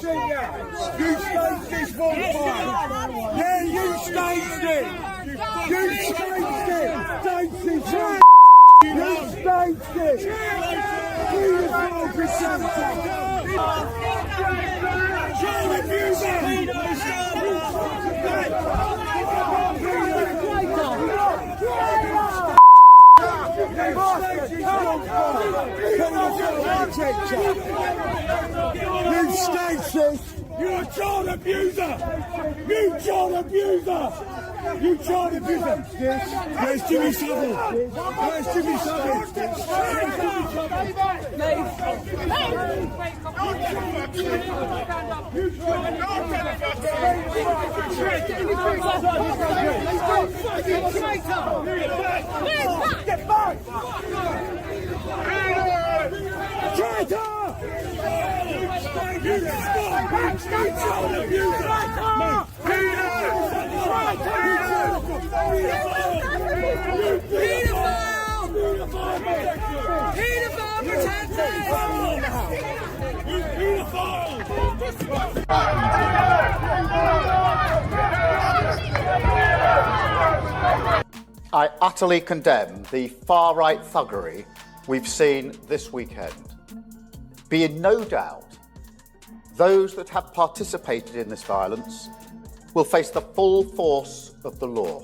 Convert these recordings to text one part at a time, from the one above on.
You staged this bonfire. Yeah, you staged it. You staged it. Staged it. You staged it. Beautiful presenter. Child abuser. You staged this! You're a child abuser! You child abuser! You child abuser! Where's Jimmy Savile? Where's Jimmy Savile? Get back! Traitor! You child abuser! I utterly condemn the far-right thuggery we've seen this weekend. Be in no doubt, those that have participated in this violence will face the full force of the law.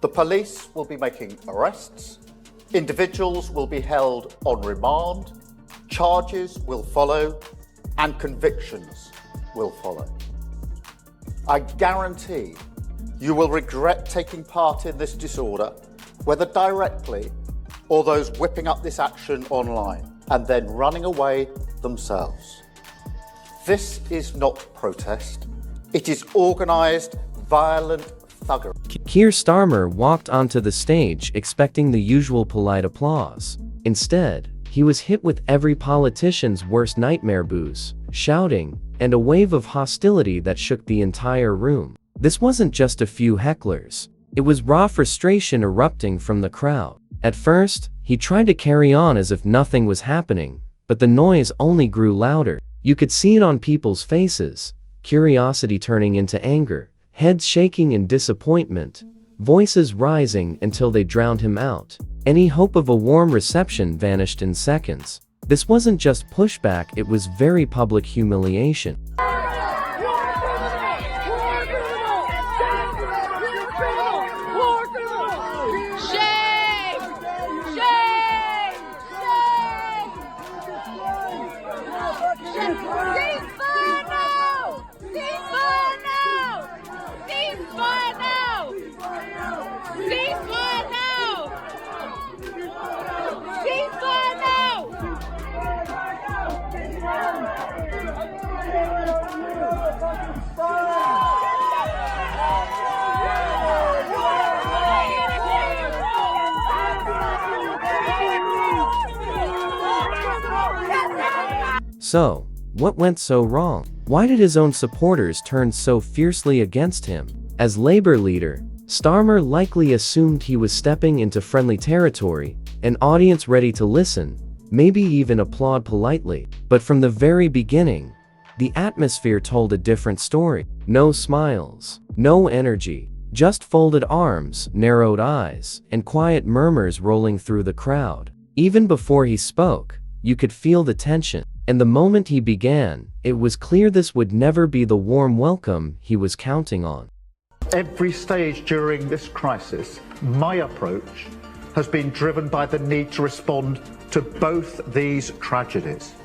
The police will be making arrests, individuals will be held on remand, charges will follow, and convictions will follow. I guarantee you will regret taking part in this disorder, whether directly or those whipping up this action online and then running away themselves. This is not protest. It is organised, violent thuggery. Keir Starmer walked onto the stage expecting the usual polite applause. Instead, he was hit with every politician's worst nightmare boos, shouting, and a wave of hostility that shook the entire room. This wasn't just a few hecklers. It was raw frustration erupting from the crowd. At first, he tried to carry on as if nothing was happening, but the noise only grew louder. You could see it on people's faces, curiosity turning into anger, heads shaking in disappointment, voices rising until they drowned him out. Any hope of a warm reception vanished in seconds. This wasn't just pushback, it was very public humiliation. So, what went so wrong? Why did his own supporters turn so fiercely against him? As Labour leader, Starmer likely assumed he was stepping into friendly territory, an audience ready to listen, maybe even applaud politely. But from the very beginning, the atmosphere told a different story. No smiles, no energy, just folded arms, narrowed eyes, and quiet murmurs rolling through the crowd. Even before he spoke, you could feel the tension. And the moment he began, it was clear this would never be the warm welcome he was counting on. Every stage during this crisis, my approach has been driven by the need to respond to both these tragedies.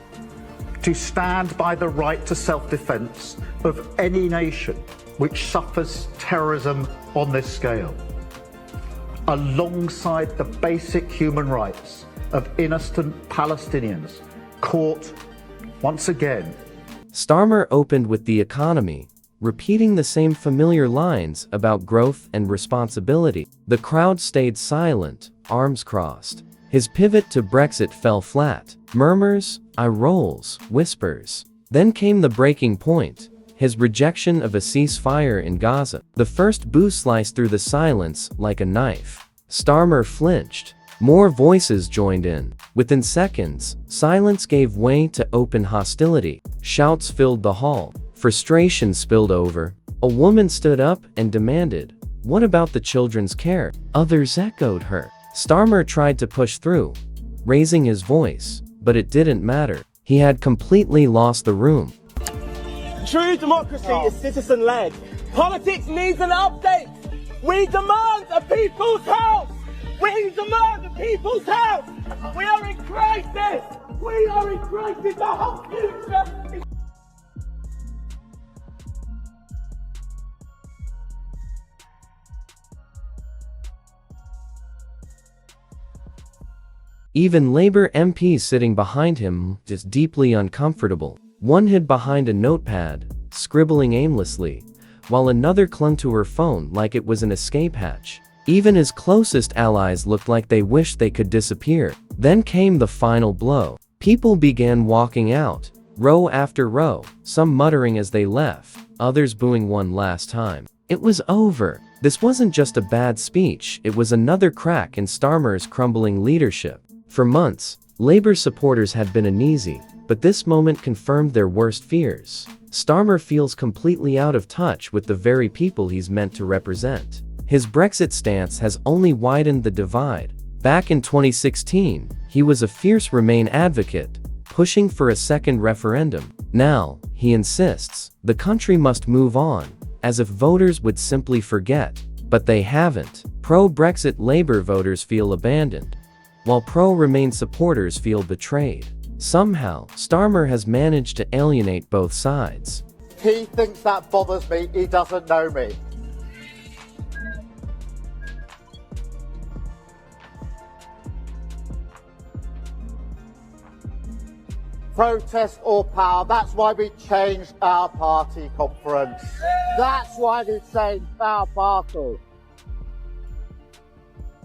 To stand by the right to self-defense of any nation which suffers terrorism on this scale, alongside the basic human rights of innocent Palestinians caught once again. Starmer opened with the economy, repeating the same familiar lines about growth and responsibility. The crowd stayed silent, arms crossed. His pivot to Brexit fell flat. Murmurs, eye rolls, whispers. Then came the breaking point, his rejection of a ceasefire in Gaza. The first boo sliced through the silence like a knife. Starmer flinched. More voices joined in. Within seconds, silence gave way to open hostility. Shouts filled the hall. Frustration spilled over. A woman stood up and demanded, "What about the children's care?" Others echoed her. Starmer tried to push through, raising his voice, but it didn't matter. He had completely lost the room. True democracy is citizen-led. Politics needs an update. We demand a people's house. We demand a people's house. We are in crisis. We are in crisis. Our whole future is... Even Labour MPs sitting behind him just deeply uncomfortable. One hid behind a notepad, scribbling aimlessly, while another clung to her phone like it was an escape hatch. Even his closest allies looked like they wished they could disappear. Then came the final blow. People began walking out, row after row, some muttering as they left, others booing one last time. It was over. This wasn't just a bad speech, it was another crack in Starmer's crumbling leadership. For months, Labour supporters had been uneasy, but this moment confirmed their worst fears. Starmer feels completely out of touch with the very people he's meant to represent. His Brexit stance has only widened the divide. Back in 2016, he was a fierce Remain advocate, pushing for a second referendum. Now, he insists, the country must move on, as if voters would simply forget. But they haven't. Pro-Brexit Labour voters feel abandoned, while pro-Remain supporters feel betrayed. Somehow, Starmer has managed to alienate both sides. He thinks that bothers me, he doesn't know me. Protest or power, that's why we changed our party conference. That's why we changed our party.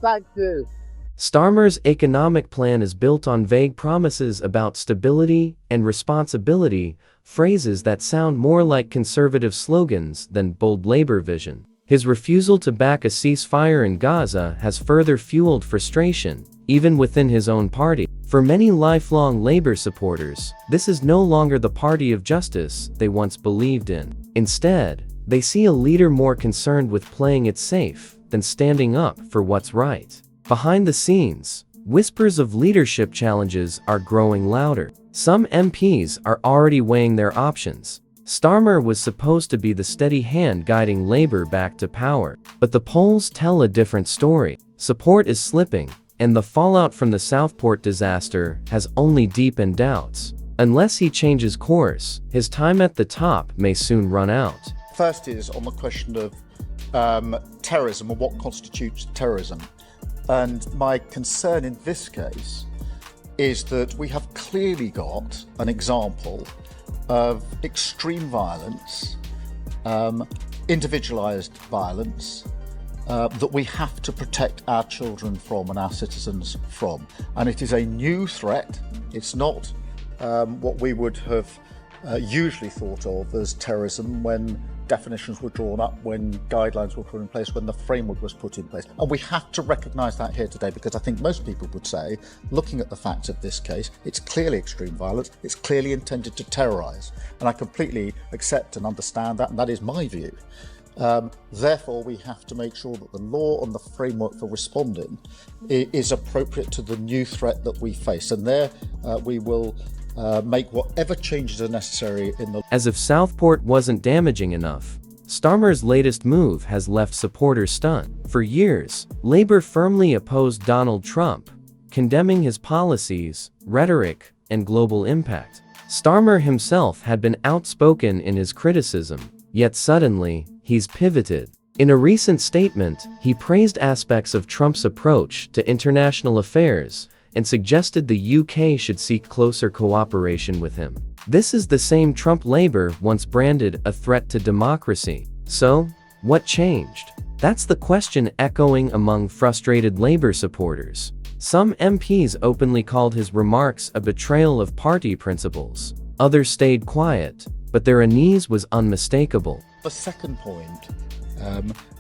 Thank you. Starmer's economic plan is built on vague promises about stability and responsibility, phrases that sound more like conservative slogans than bold Labour vision. His refusal to back a ceasefire in Gaza has further fueled frustration, even within his own party. For many lifelong Labour supporters, this is no longer the party of justice they once believed in. Instead, they see a leader more concerned with playing it safe than standing up for what's right. Behind the scenes, whispers of leadership challenges are growing louder. Some MPs are already weighing their options. Starmer was supposed to be the steady hand guiding Labour back to power, but the polls tell a different story. Support is slipping, and the fallout from the Southport disaster has only deepened doubts. Unless he changes course, his time at the top may soon run out. First is on the question of terrorism and what constitutes terrorism. And my concern in this case is that we have clearly got an example of extreme violence, individualised violence, that we have to protect our children from and our citizens from. And it is a new threat. It's not what we would have usually thought of as terrorism when definitions were drawn up, when guidelines were put in place, when the framework was put in place. And we have to recognise that here today, because I think most people would say, looking at the facts of this case, it's clearly extreme violence, it's clearly intended to terrorise. And I completely accept and understand that, and that is my view. Therefore, we have to make sure that the law and the framework for responding is appropriate to the new threat that we face. And there we will make whatever changes are necessary in the... As if Southport wasn't damaging enough, Starmer's latest move has left supporters stunned. For years, Labour firmly opposed Donald Trump, condemning his policies, rhetoric, and global impact. Starmer himself had been outspoken in his criticism, yet suddenly, he's pivoted. In a recent statement, he praised aspects of Trump's approach to international affairs and suggested the UK should seek closer cooperation with him. This is the same Trump Labour once branded a threat to democracy. So, what changed? That's the question echoing among frustrated Labour supporters. Some MPs openly called his remarks a betrayal of party principles. Others stayed quiet, but their unease was unmistakable. The second point,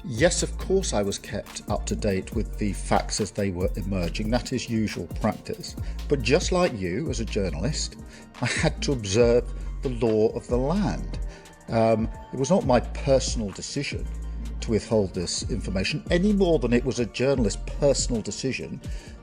yes, of course I was kept up to date with the facts as they were emerging. That is usual practice. But just like you, as a journalist, I had to observe the law of the land. It was not my personal decision to withhold this information any more than it was a journalist's personal decision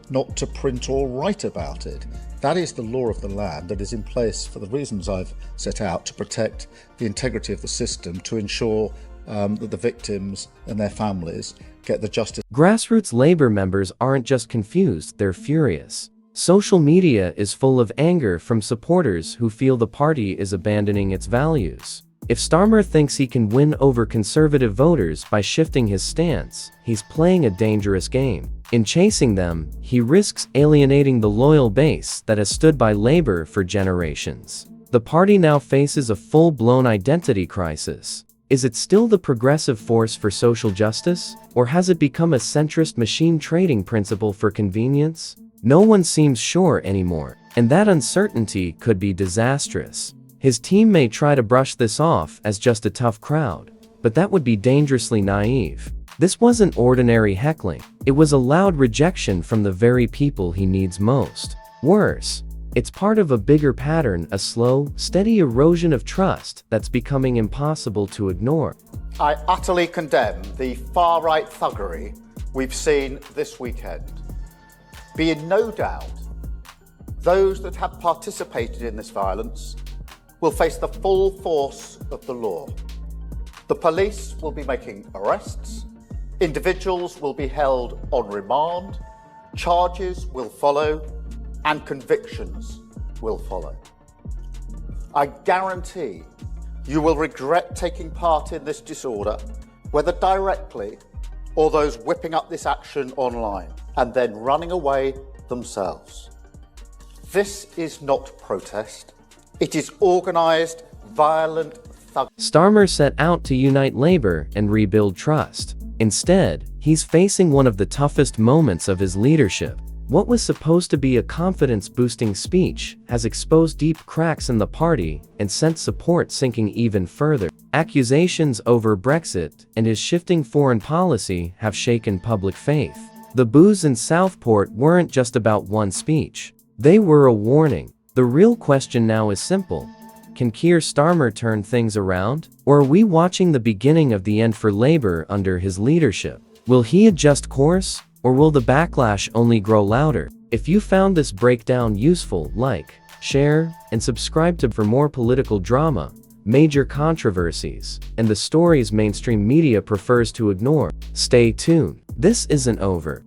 not to print or write about it. That is the law of the land that is in place for the reasons I've set out, to protect the integrity of the system, to ensure that the victims and their families get the justice. Grassroots Labour members aren't just confused, they're furious. Social media is full of anger from supporters who feel the party is abandoning its values. If Starmer thinks he can win over conservative voters by shifting his stance, he's playing a dangerous game. In chasing them, he risks alienating the loyal base that has stood by Labour for generations. The party now faces a full-blown identity crisis. Is it still the progressive force for social justice, or has it become a centrist machine trading principle for convenience? No one seems sure anymore, and that uncertainty could be disastrous. His team may try to brush this off as just a tough crowd, but that would be dangerously naive. This wasn't ordinary heckling, it was a loud rejection from the very people he needs most. Worse, it's part of a bigger pattern, a slow, steady erosion of trust that's becoming impossible to ignore. I utterly condemn the far-right thuggery we've seen this weekend. Be in no doubt, those that have participated in this violence will face the full force of the law. The police will be making arrests, individuals will be held on remand, charges will follow, and convictions will follow. I guarantee you will regret taking part in this disorder, whether directly or those whipping up this action online and then running away themselves. This is not protest. It is organised, violent thug. Starmer set out to unite Labour and rebuild trust. Instead, he's facing one of the toughest moments of his leadership. What was supposed to be a confidence-boosting speech has exposed deep cracks in the party and sent support sinking even further. Accusations over Brexit and his shifting foreign policy have shaken public faith. The boos in Southport weren't just about one speech. They were a warning. The real question now is simple. Can Keir Starmer turn things around? Or are we watching the beginning of the end for Labour under his leadership? Will he adjust course? Or will the backlash only grow louder? If you found this breakdown useful, like, share, and subscribe for more political drama, major controversies, and the stories mainstream media prefers to ignore. Stay tuned. This isn't over.